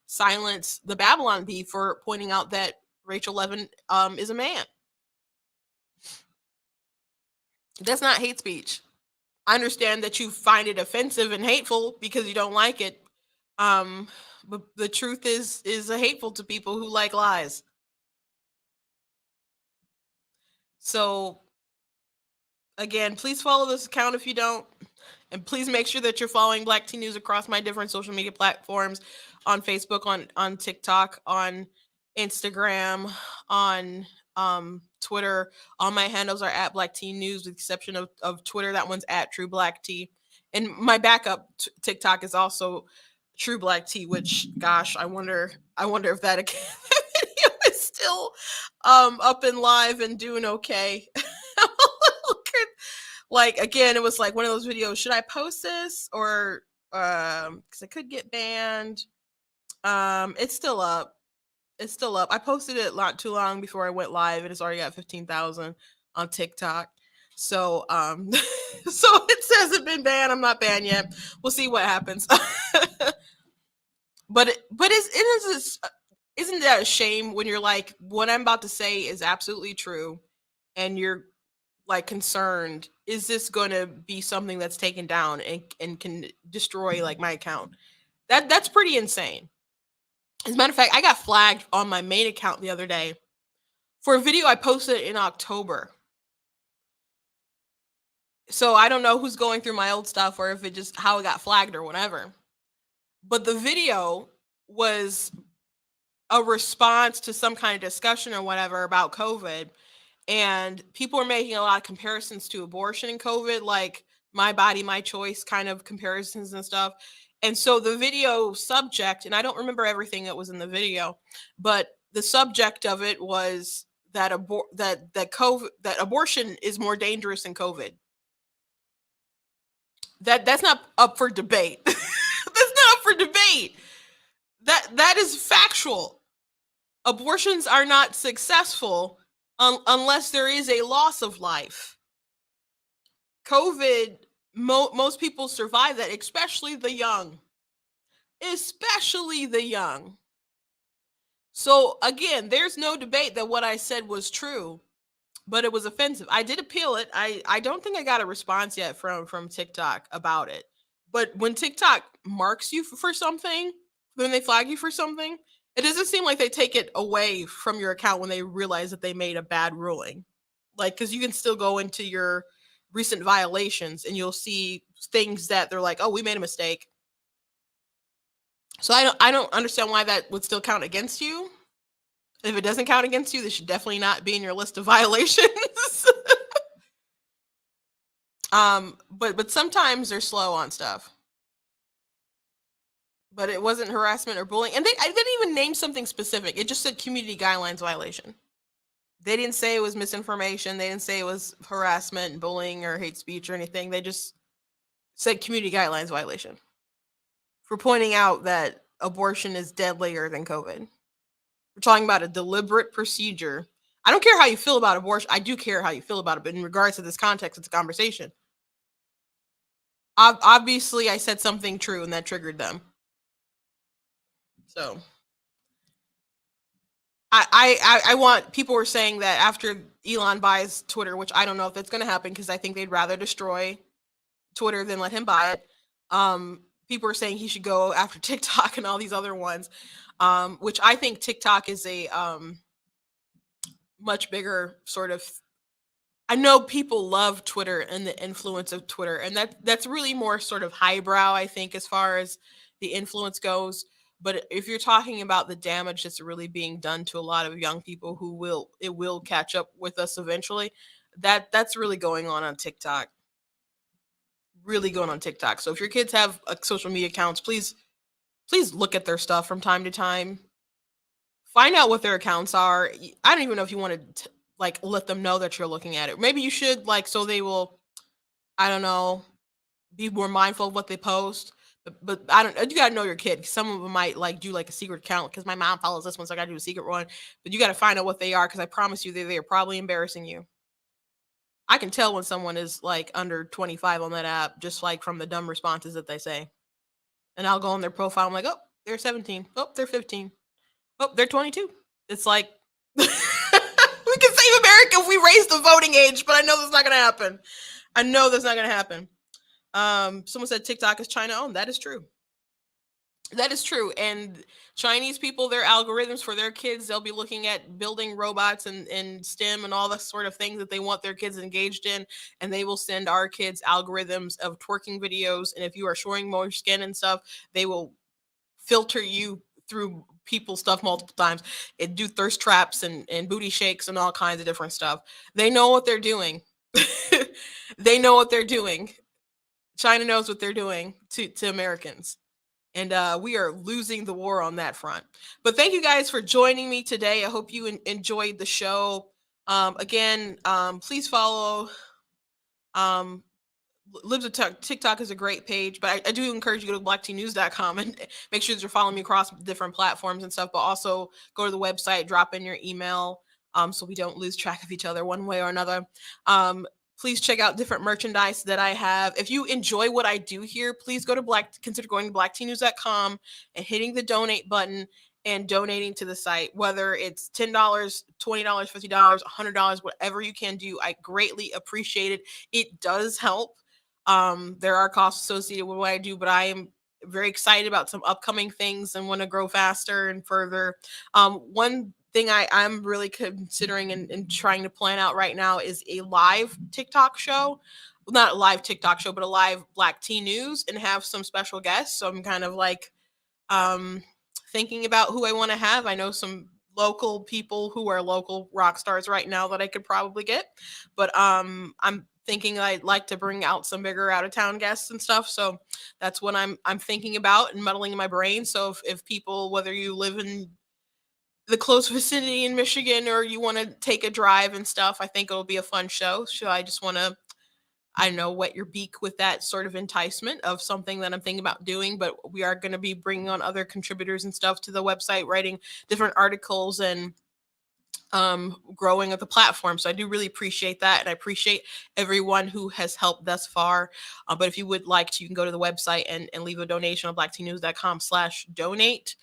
silence the Babylon Bee for pointing out that Rachel Levin is a man. That's not hate speech. I understand that you find it offensive and hateful because you don't like it. But the truth is hateful to people who like lies. So again, please follow this account if you don't, and please make sure that you're following Black Teen News across my different social media platforms, on Facebook, on TikTok, on Instagram, on Twitter. All my handles are at Black Teen News, with the exception of Twitter. That one's at True Black Tea. And my backup TikTok is also True Black Tea, which, gosh, I wonder if that video is still up and live and doing okay. Like, again, it was like one of those videos, should I post this or because it could get banned. It's still up. I posted it not too long before I went live, and it's already got 15,000 on TikTok. So so it says it's been banned. I'm not banned yet. We'll see what happens. But isn't that a shame when you're like, what I'm about to say is absolutely true, and you're like concerned, is this going to be something that's taken down and can destroy like my account? That's pretty insane. As a matter of fact, I got flagged on my main account the other day for a video I posted in October. So I don't know who's going through my old stuff or if it just how it got flagged or whatever. But the video was a response to some kind of discussion or whatever about COVID. And people are making a lot of comparisons to abortion and COVID, like my body, my choice kind of comparisons and stuff. And so the video subject, and I don't remember everything that was in the video, but the subject of it was that abortion is more dangerous than COVID. That's not up for debate. That's not up for debate. That is factual. Abortions are not successful unless there is a loss of life. COVID, most people survive that, especially the young. So again, there's no debate that what I said was true, but it was offensive. I did appeal it. I don't think I got a response yet from TikTok about it. But when TikTok marks you for something, when they flag you for something, it doesn't seem like they take it away from your account when they realize that they made a bad ruling. Like, because you can still go into your recent violations and you'll see things that they're like, oh, we made a mistake. So I don't understand why that would still count against you. If it doesn't count against you, this should definitely not be in your list of violations. But sometimes they're slow on stuff. But it wasn't harassment or bullying, and I didn't even name something specific. It just said community guidelines violation. They didn't say it was misinformation. They didn't say it was harassment, bullying, or hate speech or anything. They just said community guidelines violation for pointing out that abortion is deadlier than COVID. We're talking about a deliberate procedure. I don't care how you feel about abortion. I do care how you feel about it, but in regards to this context, it's a conversation. Obviously, I said something true and that triggered them. So I want, people were saying that after Elon buys Twitter, which I don't know if that's going to happen because I think they'd rather destroy Twitter than let him buy it. People are saying he should go after TikTok and all these other ones, which I think TikTok is a much bigger sort of. I know people love Twitter and the influence of Twitter, and that's really more sort of highbrow, I think, as far as the influence goes. But if you're talking about the damage that's really being done to a lot of young people it will catch up with us eventually, that's really going on TikTok. Really going on TikTok. So if your kids have social media accounts, please look at their stuff from time to time. Find out what their accounts are. I don't even know if you want to like let them know that you're looking at it. Maybe you should, like, so they will, I don't know, be more mindful of what they post. But I don't. You gotta know your kid. Some of them might like do like a secret account because my mom follows this one, so I gotta do a secret one. But you gotta find out what they are because I promise you, they are probably embarrassing you. I can tell when someone is like under 25 on that app, just like from the dumb responses that they say. And I'll go on their profile. I'm like, oh, they're 17. Oh, they're 15. Oh, they're 22. It's like we can save America if we raise the voting age, but I know that's not gonna happen. I know that's not gonna happen. Someone said TikTok is China owned. That is true. That is true. And Chinese people, their algorithms for their kids, they'll be looking at building robots and STEM and all the sort of things that they want their kids engaged in. And they will send our kids algorithms of twerking videos. And if you are showing more skin and stuff, they will filter you through people's stuff multiple times and do thirst traps and booty shakes and all kinds of different stuff. They know what they're doing. They know what they're doing. China knows what they're doing to Americans. And we are losing the war on that front. But thank you guys for joining me today. I hope you enjoyed the show. Again, please follow Libs of TikTok is a great page, but I do encourage you to go to blacktnews.com and make sure that you're following me across different platforms and stuff, but also go to the website, drop in your email so we don't lose track of each other one way or another. Please check out different merchandise that I have. If you enjoy what I do here, please consider going to blacktnews.com and hitting the donate button and donating to the site, whether it's $10, $20, $50, $100, whatever you can do. I greatly appreciate it. It does help. There are costs associated with what I do, but I am very excited about some upcoming things and want to grow faster and further. One thing I'm really considering and trying to plan out right now is a live TikTok show. Well, not a live TikTok show, but a live Black Teen News, and have some special guests. So I'm kind of like thinking about who I want to have. I know some local people who are local rock stars right now that I could probably get, but I'm thinking I'd like to bring out some bigger out of town guests and stuff. So that's what I'm thinking about and muddling in my brain. So if people, whether you live in the close vicinity in Michigan or you want to take a drive and stuff, I think it'll be a fun show. So I just want to, I know, wet your beak with that sort of enticement of something that I'm thinking about doing. But we are going to be bringing on other contributors and stuff to the website, writing different articles and growing of the platform. So I do really appreciate that. And I appreciate everyone who has helped thus far. But if you would like to, you can go to the website and leave a donation on blacktnews.com/donate.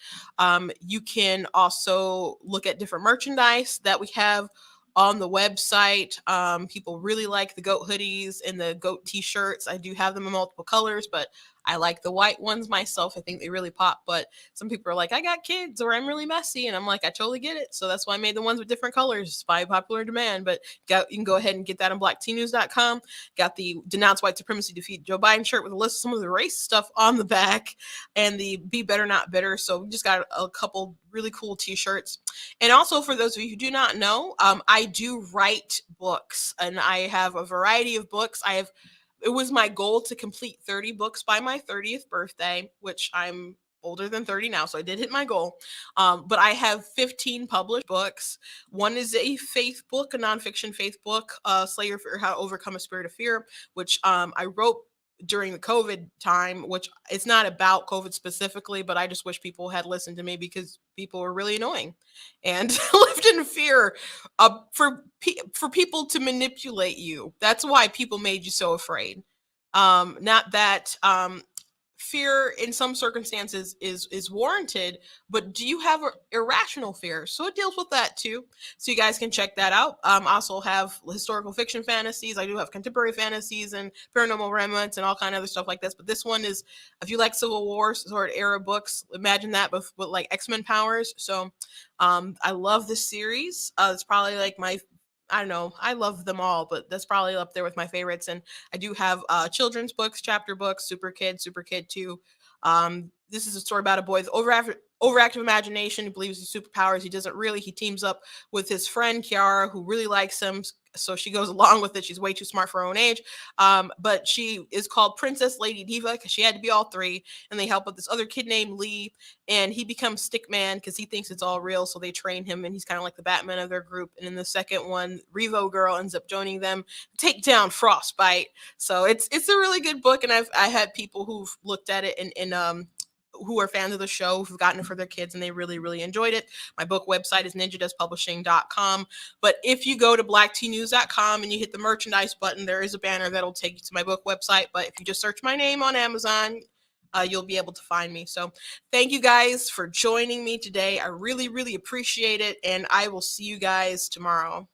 You can also look at different merchandise that we have on the website. People really like the goat hoodies and the goat t-shirts. I do have them in multiple colors, but I like the white ones myself. I think they really pop, but some people are like, I got kids or I'm really messy. And I'm like, I totally get it. So that's why I made the ones with different colors by popular demand. But you can go ahead and get that on blacktnews.com. Got the Denounce White Supremacy, Defeat Joe Biden shirt with a list of some of the race stuff on the back, and the Be Better Not Bitter. So we just got a couple really cool t-shirts. And also, for those of you who do not know, I do write books, and I have a variety of books. It was my goal to complete 30 books by my 30th birthday, which I'm older than 30 now, so I did hit my goal. But I have 15 published books. One is a faith book, a nonfiction faith book, Slay Your Fear, How to Overcome a Spirit of Fear, which I wrote during the COVID time, which it's not about COVID specifically, but I just wish people had listened to me because people were really annoying and lived in fear for people to manipulate you. That's why people made you so afraid. Not that fear in some circumstances is warranted, but do you have irrational fear? So it deals with that too. So you guys can check that out. I also have historical fiction fantasies. I do have contemporary fantasies and paranormal remnants and all kind of other stuff like this. But this one is, if you like Civil War sort of era books, imagine that with like X-Men powers. So I love this series. It's probably like I don't know, I love them all, but that's probably up there with my favorites. And I do have children's books, chapter books, Super Kid 2. This is a story about a boy with overactive imagination who believes in superpowers. He doesn't really. He teams up with his friend Kiara, who really likes him. So she goes along with it. She's way too smart for her own age. But she is called Princess Lady Diva because she had to be all three. And they help with this other kid named Lee. And he becomes Stickman because he thinks it's all real. So they train him, and he's kind of like the Batman of their group. And in the second one, Revo Girl ends up joining them to take down Frostbite. So it's a really good book. And I had people who've looked at it and who are fans of the show, who've gotten it for their kids, and they really, really enjoyed it. My book website is ninjadustpublishing.com. But if you go to blacktnews.com and you hit the merchandise button, there is a banner that'll take you to my book website. But if you just search my name on Amazon, you'll be able to find me. So thank you guys for joining me today. I really, really appreciate it. And I will see you guys tomorrow.